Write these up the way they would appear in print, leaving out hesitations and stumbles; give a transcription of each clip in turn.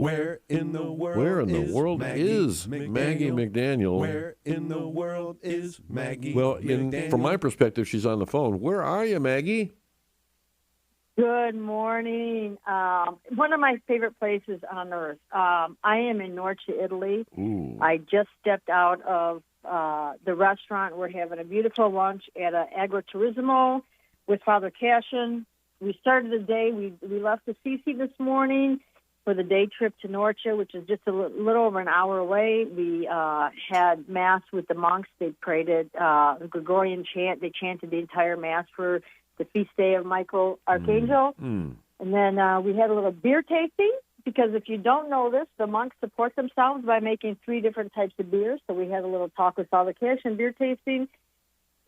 Where in the world is Maggie McDaniel? Where in the world is Maggie Well, McDaniel? from my perspective, she's on the phone. Where are you, Maggie? Good morning. One of my favorite places on earth. I am in Norcia, Italy. Ooh. I just stepped out of the restaurant. We're having a beautiful lunch at an agriturismo with Father Cashin. We started the day. We left Assisi this morning for the day trip to Norcia, which is just a little over an hour away. We had Mass with the monks. They prayed at the Gregorian chant. They chanted the entire Mass for the feast day of Michael Archangel. And then we had a little beer tasting, because if you don't know this, the monks support themselves by making 3 different types of beers. So we had a little talk with Father Cash and beer tasting.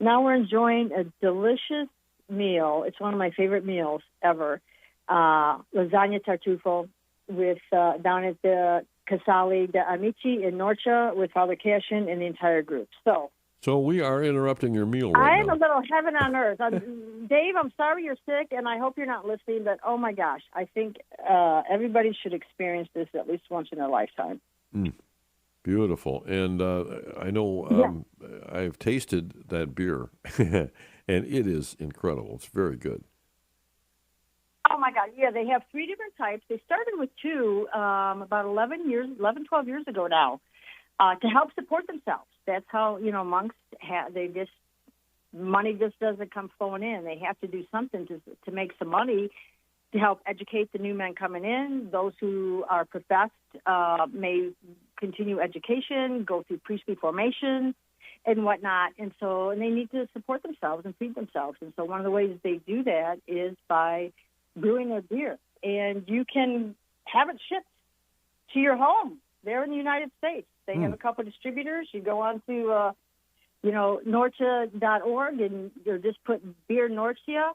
Now we're enjoying a delicious meal. It's one of my favorite meals ever. Lasagna tartufo with down at the Casale de Amici in Norcia with Father Cashin and the entire group. So we are interrupting your meal right I'm now. a little heaven on earth. Dave, I'm sorry you're sick, and I hope you're not listening, but oh my gosh, I think everybody should experience this at least once in their lifetime. Beautiful. And I know I've tasted that beer, and it is incredible. It's very good. Oh my God, yeah, they have 3 different types. They started with 2 about 12 years ago now to help support themselves. That's how, monks money just doesn't come flowing in. They have to do something to make some money to help educate the new men coming in. Those who are professed may continue education, go through priestly formation and whatnot. And they need to support themselves and feed themselves. And so one of the ways they do that is by brewing their beer. And you can have it shipped to your home there in the United States. They have a couple of distributors. You go on to, Norcia.org and you just put beer Norcia.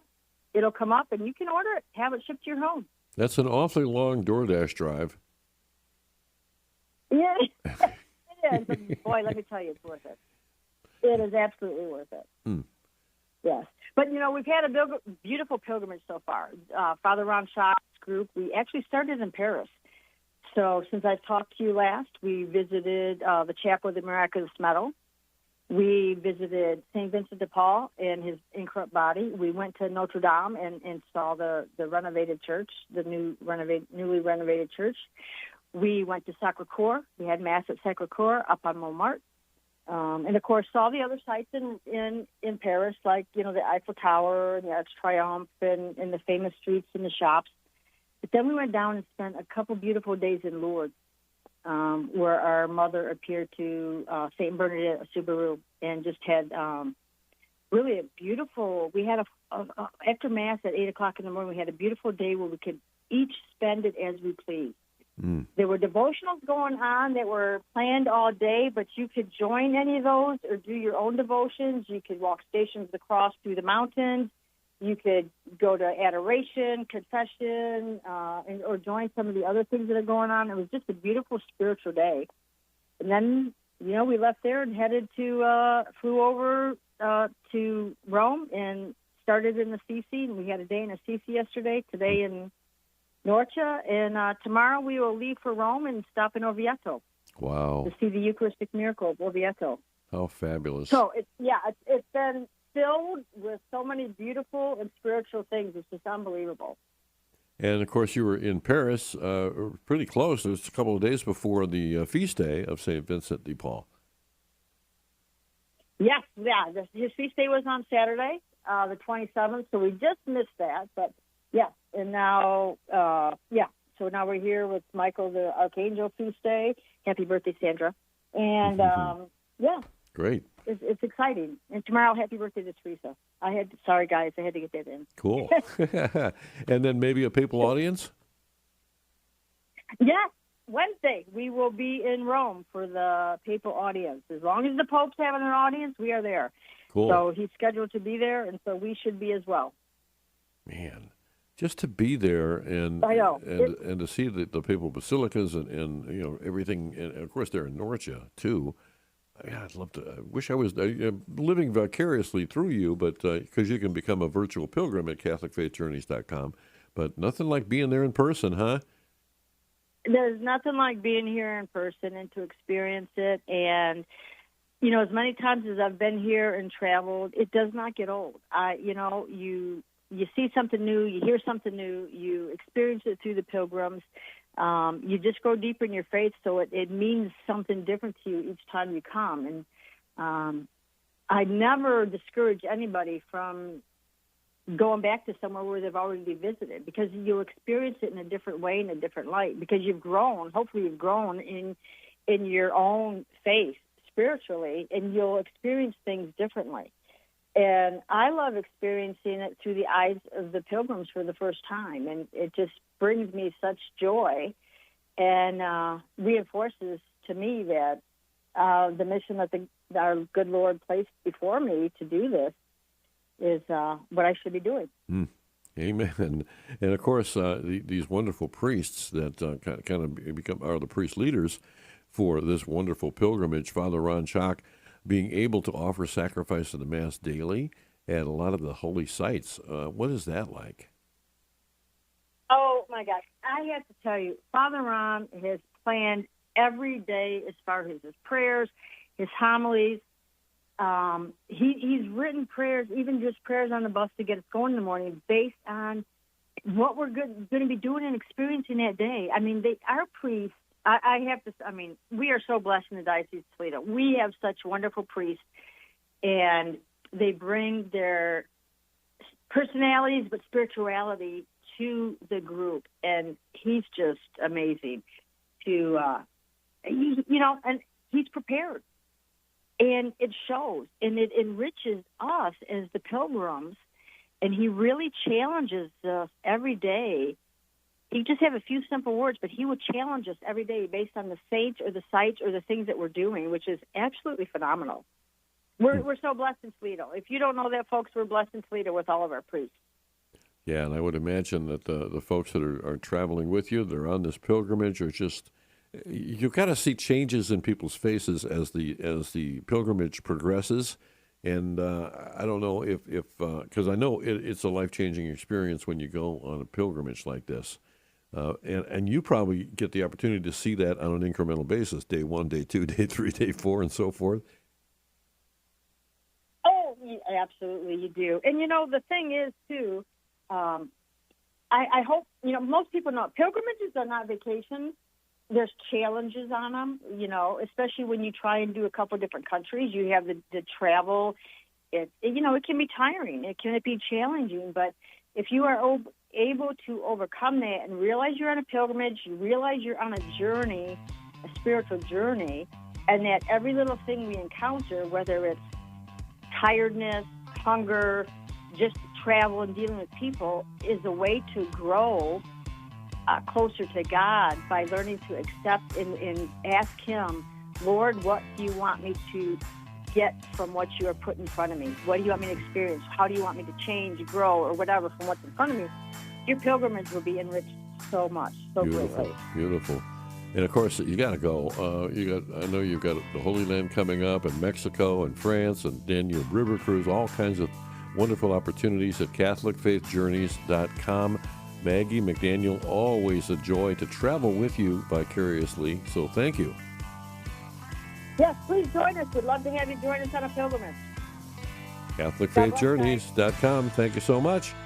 It'll come up and you can order it, have it shipped to your home. That's an awfully long DoorDash drive. Yeah, it is. But boy, let me tell you, it's worth it. It is absolutely worth it. Yes. But, we've had a beautiful pilgrimage so far. Father Ron Schott's group, we actually started in Paris. So since I talked to you last, we visited the Chapel of the Miraculous Medal. We visited St. Vincent de Paul and his incorrupt body. We went to Notre Dame and saw the renovated church, the newly renovated church. We went to Sacré-Cœur. We had Mass at Sacré-Cœur up on Montmartre. And, of course, saw the other sites in Paris, like, the Eiffel Tower and the Arc de Triomphe and the famous streets and the shops. But then we went down and spent a couple beautiful days in Lourdes, where our mother appeared to St. Bernadette of Subaru and just had really a beautiful, we had after Mass at 8 o'clock in the morning, we had a beautiful day where we could each spend it as we pleased. There were devotionals going on that were planned all day, but you could join any of those or do your own devotions. You could walk Stations of the Cross through the mountains. You could go to adoration, confession, or join some of the other things that are going on. It was just a beautiful spiritual day. And then, we left there and flew over to Rome and started in Assisi. And we had a day in Assisi yesterday, today in Norcia. And tomorrow we will leave for Rome and stop in Orvieto. Wow. To see the Eucharistic miracle of Orvieto. How fabulous. So, it's been filled with so many beautiful and spiritual things. It's just unbelievable. And, of course, you were in Paris pretty close. It was a couple of days before the feast day of St. Vincent de Paul. Yes, his feast day was on Saturday, the 27th, so we just missed that. But, yeah, and now, so now we're here with Michael the Archangel feast day. Happy birthday, Sandra. And, Great. It's exciting. And tomorrow, happy birthday to Teresa. Sorry, guys, I had to get that in. Cool. And then maybe a papal audience? Yes, Wednesday. We will be in Rome for the papal audience. As long as the Pope's having an audience, we are there. Cool. So he's scheduled to be there, and so we should be as well. Man, just to be there and to see the papal basilicas and everything. And, of course, they're in Norcia, too. Yeah, I'd love to. I wish I was living vicariously through you, but because you can become a virtual pilgrim at CatholicFaithJourneys.com. But nothing like being there in person, huh? There's nothing like being here in person and to experience it. And, as many times as I've been here and traveled, it does not get old. You see something new, you hear something new, you experience it through the pilgrims. You just go deeper in your faith, so it means something different to you each time you come. And I never discourage anybody from going back to somewhere where they've already visited, because you'll experience it in a different way, in a different light, because you've grown. Hopefully you've grown in your own faith spiritually, and you'll experience things differently. And I love experiencing it through the eyes of the pilgrims for the first time, and it just brings me such joy and reinforces to me that the mission that our good Lord placed before me to do this is what I should be doing. Amen. And of course, these wonderful priests that kind of are the priest leaders for this wonderful pilgrimage, Father Ron Schock, being able to offer sacrifice of the Mass daily at a lot of the holy sites. What is that like? Oh, my gosh. I have to tell you, Father Ron has planned every day as far as his prayers, his homilies. He's written prayers, even just prayers on the bus to get us going in the morning, based on what we're going to be doing and experiencing that day. I mean, our priests, we are so blessed in the Diocese of Toledo. We have such wonderful priests, and they bring their personalities but spirituality to the group, and he's just amazing and he's prepared. And it shows, and it enriches us as the pilgrims, and he really challenges us every day. He just have a few simple words, but he will challenge us every day based on the saints or the sites or the things that we're doing, which is absolutely phenomenal. We're so blessed in Toledo. If you don't know that, folks, we're blessed in Toledo with all of our priests. Yeah, and I would imagine that the folks that are traveling with you, they're on this pilgrimage, are just, you've got to see changes in people's faces as the pilgrimage progresses. And I don't know if because I know it's a life-changing experience when you go on a pilgrimage like this. And you probably get the opportunity to see that on an incremental basis, day 1, day 2, day 3, day 4, and so forth. Oh, yeah, absolutely, you do. And, the thing is, too, I hope, most people know pilgrimages are not vacations. There's challenges on them, especially when you try and do a couple of different countries. You have the travel. It can be tiring. It can be challenging. But if you are able to overcome that and realize you're on a pilgrimage, you realize you're on a journey, a spiritual journey, and that every little thing we encounter, whether it's tiredness, hunger, just travel and dealing with people, is a way to grow closer to God by learning to accept and ask Him, Lord, what do you want me to get from what you are put in front of me? What do you want me to experience? How do you want me to change, grow, or whatever from what's in front of me? Your pilgrimage will be enriched so much, so greatly. Beautiful. And of course, you got to go. I know you've got the Holy Land coming up, and Mexico and France and Danube River Cruise, all kinds of wonderful opportunities at CatholicFaithJourneys.com. Maggie McDaniel, always a joy to travel with you vicariously, so thank you. Yes, please join us. We'd love to have you join us on a pilgrimage. CatholicFaithJourneys.com. Thank you so much.